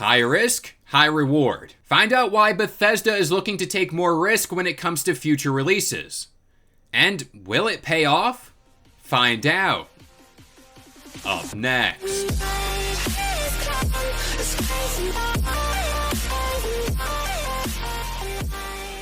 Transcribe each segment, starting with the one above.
High risk, high reward. Find out why Bethesda is looking to take more risk when it comes to future releases. And will it pay off? Find out. Up next.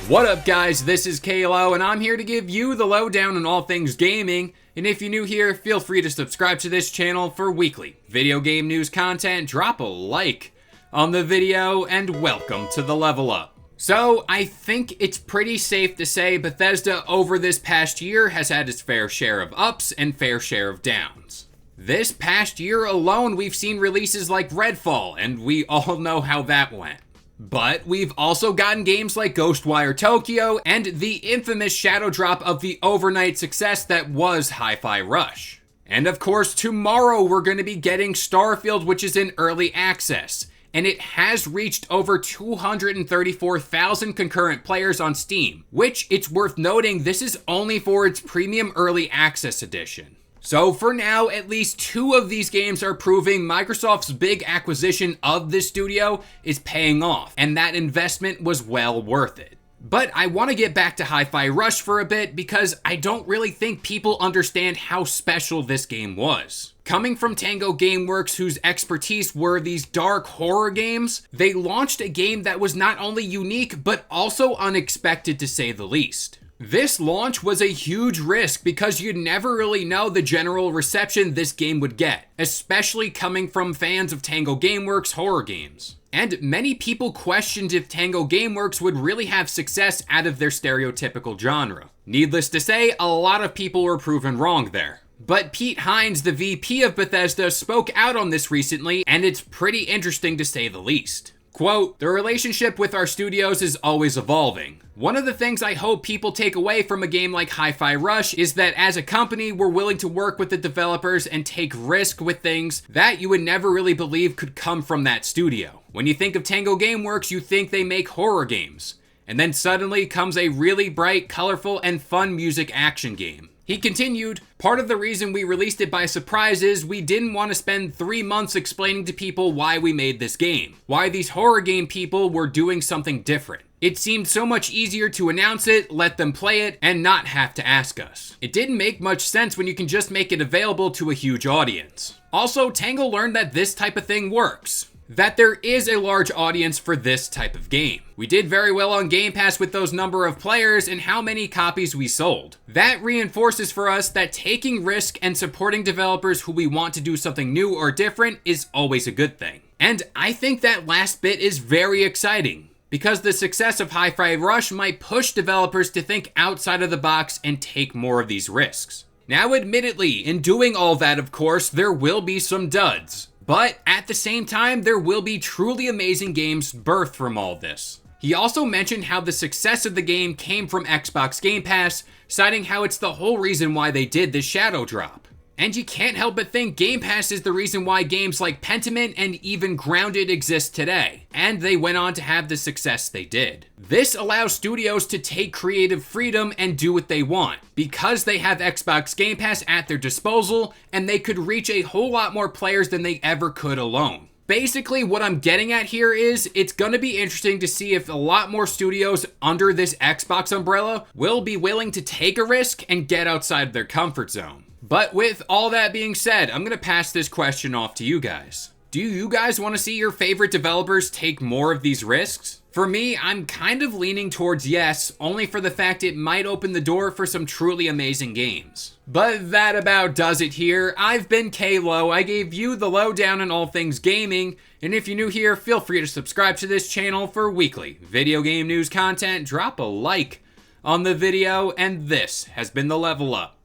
What up guys, this is Kalo and I'm here to give you the lowdown on all things gaming. And if you're new here, feel free to subscribe to this channel for weekly video game news content. Drop a like on the video and welcome to the level up. So I think it's pretty safe to say Bethesda over this past year has had its fair share of ups and fair share of downs. This past year alone, we've seen releases like Redfall, and we all know how that went. But we've also gotten games like Ghostwire Tokyo and the infamous shadow drop of the overnight success that was Hi-Fi Rush. And of course, tomorrow we're going to be getting Starfield, which is in early access. And it has reached over 234,000 concurrent players on Steam, which it's worth noting this is only for its premium early access edition. So for now, at least two of these games are proving Microsoft's big acquisition of this studio is paying off, and that investment was well worth it. But I want to get back to Hi-Fi Rush for a bit because I don't really think people understand how special this game was. Coming from Tango Gameworks, whose expertise were these dark horror games, they launched a game that was not only unique, but also unexpected to say the least. This launch was a huge risk because you'd never really know the general reception this game would get, especially coming from fans of Tango Gameworks horror games. And many people questioned if Tango Gameworks would really have success out of their stereotypical genre. Needless to say, a lot of people were proven wrong there. But Pete Hines, the VP of Bethesda, spoke out on this recently, and it's pretty interesting to say the least. Quote, "The relationship with our studios is always evolving. One of the things I hope people take away from a game like Hi-Fi Rush is that as a company, we're willing to work with the developers and take risk with things that you would never really believe could come from that studio. When you think of Tango Gameworks, you think they make horror games. And then suddenly comes a really bright, colorful, and fun music action game." He continued, "Part of the reason we released it by surprise is we didn't want to spend 3 months explaining to people why we made this game, why these horror game people were doing something different. It seemed so much easier to announce it, let them play it, and not have to ask us. It didn't make much sense when you can just make it available to a huge audience. Also, Tango learned that this type of thing works. That there is a large audience for this type of game. We did very well on Game Pass with those number of players and how many copies we sold. That reinforces for us that taking risk and supporting developers who we want to do something new or different is always a good thing." And I think that last bit is very exciting, because the success of Hi-Fi Rush might push developers to think outside of the box and take more of these risks. Now admittedly, in doing all that of course, there will be some duds. But at the same time, there will be truly amazing games birthed from all this. He also mentioned how the success of the game came from Xbox Game Pass, citing how it's the whole reason why they did this shadow drop. And you can't help but think Game Pass is the reason why games like Pentiment and even Grounded exist today, and they went on to have the success they did. This allows studios to take creative freedom and do what they want, because they have Xbox Game Pass at their disposal, and they could reach a whole lot more players than they ever could alone. Basically, what I'm getting at here is, it's gonna be interesting to see if a lot more studios under this Xbox umbrella will be willing to take a risk and get outside their comfort zone. But with all that being said, I'm gonna pass this question off to you guys. Do you guys want to see your favorite developers take more of these risks? For me, I'm kind of leaning towards yes, only for the fact it might open the door for some truly amazing games. But that about does it here. I've been Kalo. I gave you the lowdown on all things gaming, and if you're new here, feel free to subscribe to this channel for weekly video game news content. Drop a like on the video, and this has been the Level Up.